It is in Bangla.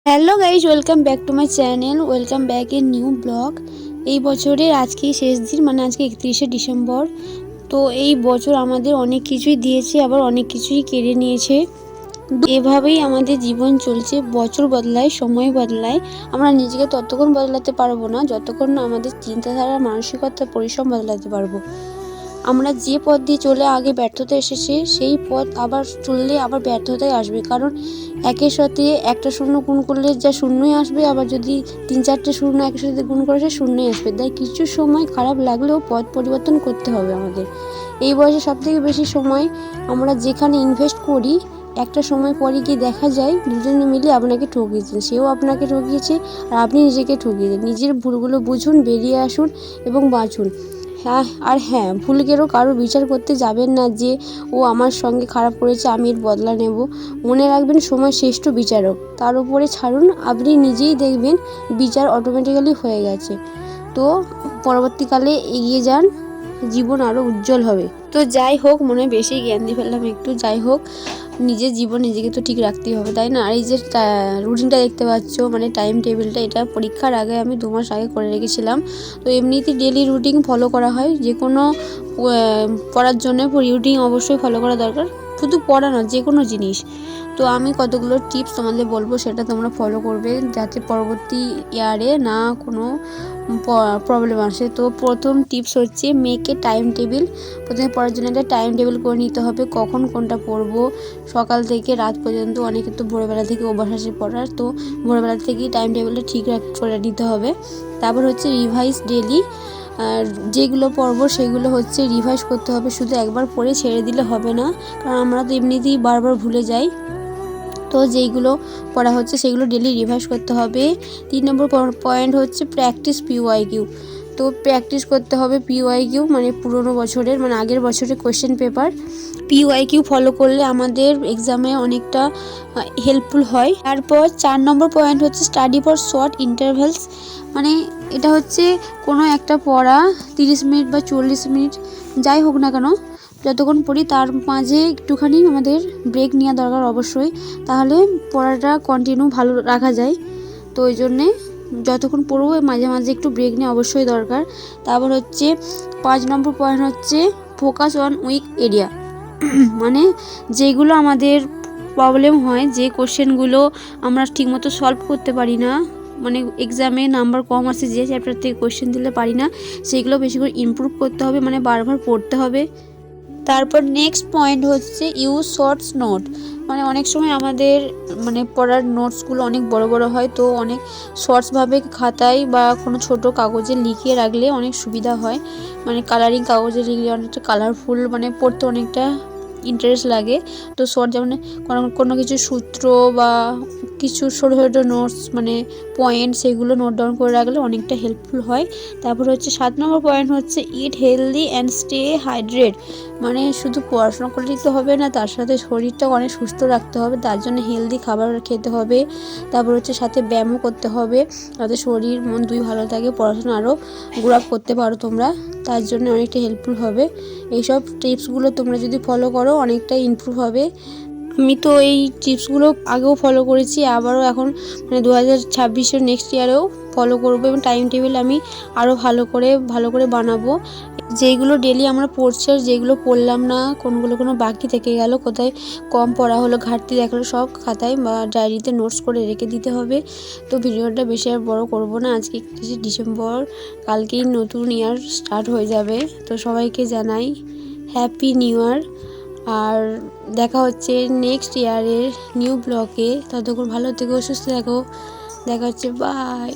Hello guys, welcome back to my channel, welcome back a new blog. এই বছরের আজকেই শেষ দিন, মানে আজকে 31শে ডিসেম্বর। তো এই বছর আমাদের অনেক কিছুই দিয়েছে, আবার অনেক কিছুই কেড়ে নিয়েছে। এভাবেই আমাদের জীবন চলছে, বছর বদলায়, সময় বদলায়। আমরা নিজেকে ততক্ষণ বদলাতে পারবো না যতক্ষণ না আমাদের চিন্তাধারা, মানসিকতা, পরিশ্রম বদলাতে পারবো। আমরা যে পথ দিয়ে চলে আগে ব্যর্থতা এসেছে, সেই পথ আবার চললে আবার ব্যর্থতাই আসবে। কারণ একের সাথে একটা শূন্য গুণ করলে যা শূন্যই আসবে, আবার যদি 3-4টে শূন্য একের সাথে গুণ করে সে শূন্যই আসবে। তাই কিছু সময় খারাপ লাগলেও পথ পরিবর্তন করতে হবে আমাদের। এই বয়সে সবথেকে বেশি সময় আমরা যেখানে ইনভেস্ট করি, একটা সময় পরে গিয়ে দেখা যায় দুজনে মিলে আপনাকে ঠকিয়েছেন, সেও আপনাকে ঠকিয়েছে আর আপনি নিজেকে ঠকিয়েছেন। নিজের ভুলগুলো বুঝুন, বেরিয়ে আসুন এবং বাঁচুন। হ্যাঁ, ভুলকেও কারো বিচার করতে যাবেন না যে ও আমার সঙ্গে খারাপ করেছে, আমি এর বদলা নেব। মনে রাখবেন, সময় শ্রেষ্ঠ বিচারক, তার উপরে ছাড়ুন, আপনি নিজেই দেখবেন বিচার অটোমেটিক্যালি হয়ে গেছে। তো পরবর্তীকালে এগিয়ে যান, জীবন আরও উজ্জ্বল হবে। তো যাই হোক, মনে হয় বেশি জ্ঞান দিয়ে ফেললাম একটু। যাই হোক, নিজের জীবন নিজেকে তো ঠিক রাখতেই হবে, তাই না? আর এই যে রুটিনটা দেখতে পাচ্ছ, মানে টাইম টেবিলটা, এটা পরীক্ষার আগে আমি 2 মাস আগে করে রেখেছিলাম। তো এমনিতেই ডেলি রুটিন ফলো করা হয়, যে কোনো পড়ার জন্য রুটিন অবশ্যই ফলো করা দরকার। শুধু পড়া না, যে কোনো জিনিস। তো আমি কতগুলো টিপস তোমাদের বলবো, সেটা তোমরা ফলো করবে যাতে পরবর্তী ইয়ারে না কোনো প্রবলেম আসে। তো প্রথম টিপস হচ্ছে মেক এ টাইম টেবিল। প্রথমে পড়ার জন্য একটা টাইম টেবিল করে নিতে হবে, কখন কোনটা পড়বো। সকাল থেকে রাত পর্যন্ত, অনেকে তো ভোরবেলা থেকে অভ্যাস আছে পড়ার, তো ভোরবেলা থেকেই টাইম টেবিলটা ঠিক করে নিতে হবে। তারপর হচ্ছে রিভাইজ ডেলি। আর যেগুলো পড়বো সেগুলো হচ্ছে রিভাইজ করতে হবে, শুধু একবার পড়ে ছেড়ে দিলে হবে না, কারণ আমরা তো এমনিতেই বারবার ভুলে যাই। তো যেইগুলো পড়া হচ্ছে সেগুলো ডেলি রিভাইজ করতে হবে। 3 নম্বর পয়েন্ট হচ্ছে প্র্যাকটিস PYQ। তো প্র্যাকটিস করতে হবে PYQ, মানে পুরোনো বছরের, মানে আগের বছরের কোয়েশ্চেন পেপার। PYQ ফলো করলে আমাদের এক্সামে অনেকটা হেল্পফুল হয়। তারপর 4 নম্বর পয়েন্ট হচ্ছে স্টাডি ফর শর্ট ইন্টারভ্যালস। মানে এটা হচ্ছে কোনো একটা পড়া 30 মিনিট বা 40 মিনিট যাই হোক না কেন, যতক্ষণ পড়ি তার মাঝে একটুখানি আমাদের ব্রেক নেওয়া দরকার অবশ্যই, তাহলে পড়াটা কন্টিনিউ ভালো রাখা যায়। তো ওই জন্যে যতক্ষণ পড়বো মাঝে মাঝে একটু ব্রেক নেওয়া অবশ্যই দরকার। তারপর হচ্ছে 5 নম্বর পয়েন্ট হচ্ছে ফোকাস অন উইক এরিয়া। মানে যেগুলো আমাদের প্রবলেম হয়, যে কোশ্চেনগুলো আমরা ঠিকমতো সলভ করতে পারি না, মানে এক্সামে নাম্বার কম আসে, যে চ্যাপ্টার থেকে কোশ্চেন দিলে পারি না, সেইগুলো বেশি করে ইমপ্রুভ করতে হবে, মানে বারবার পড়তে হবে। তারপর নেক্সট পয়েন্ট হচ্ছে ইউজ শর্টস নোট। মানে অনেক সময় আমাদের মানে পড়ার নোটসগুলো অনেক বড় বড় হয়, তো অনেক শর্টসভাবে খাতায় বা কোনো ছোট কাগজে লিখে রাখলে অনেক সুবিধা হয়। মানে কালারিং কাগজে লিখলে অনেকটা কালারফুল, মানে পড়তে অনেকটা ইন্টারেস্ট লাগে। তো শর্ট যেমন কোনো কিছু সূত্র বা কিছু ছোটো ছোটো নোটস, মানে পয়েন্ট, সেগুলো নোট ডাউন করে রাখলে অনেকটা হেল্পফুল হয়। তারপর হচ্ছে 7 নম্বর পয়েন্ট হচ্ছে ইট হেলদি অ্যান্ড স্টে হাইড্রেট। মানে শুধু পড়াশোনা করলেই তো হবে না, তার সাথে শরীরটাও অনেক সুস্থ রাখতে হবে, তার জন্য হেলদি খাবার খেতে হবে। তারপর হচ্ছে সাথে ব্যায়ামও করতে হবে, যাতে শরীর মন দুই ভালো থাকে, পড়াশোনা আরও গ্রো আপ করতে পারো তোমরা, তার জন্য অনেকটা হেল্পফুল হবে। এইসব টিপসগুলো তোমরা যদি ফলো করো অনেকটাই ইমপ্রুভ হবে। আমি তো এই টিপসগুলো আগেও ফলো করেছি, আবারও এখন মানে 2026-এর নেক্সট ইয়ারেও ফলো করবো, এবং টাইম টেবিল আমি আরও ভালো করে বানাবো। যেইগুলো ডেলি আমরা পড়ছি আর যেগুলো পড়লাম না, কোনগুলো কোনো বাকি থেকে গেল, কোথায় কম পড়া হলো, ঘাটতি দেখালো, সব খাতায় বা ডায়েরিতে নোটস করে রেখে দিতে হবে। তো ভিডিওটা বেশি আর বড় করব না, আজকে 31শে ডিসেম্বর, কালকেই নতুন ইয়ার স্টার্ট হয়ে যাবে। তো সবাইকে জানাই হ্যাপি নিউ ইয়ার, আর দেখা হচ্ছে নেক্সট ইয়ারের নিউ ব্লগে। ততক্ষণ ভালো থেকো, সুস্থ থেকো, দেখা হচ্ছে, বাই।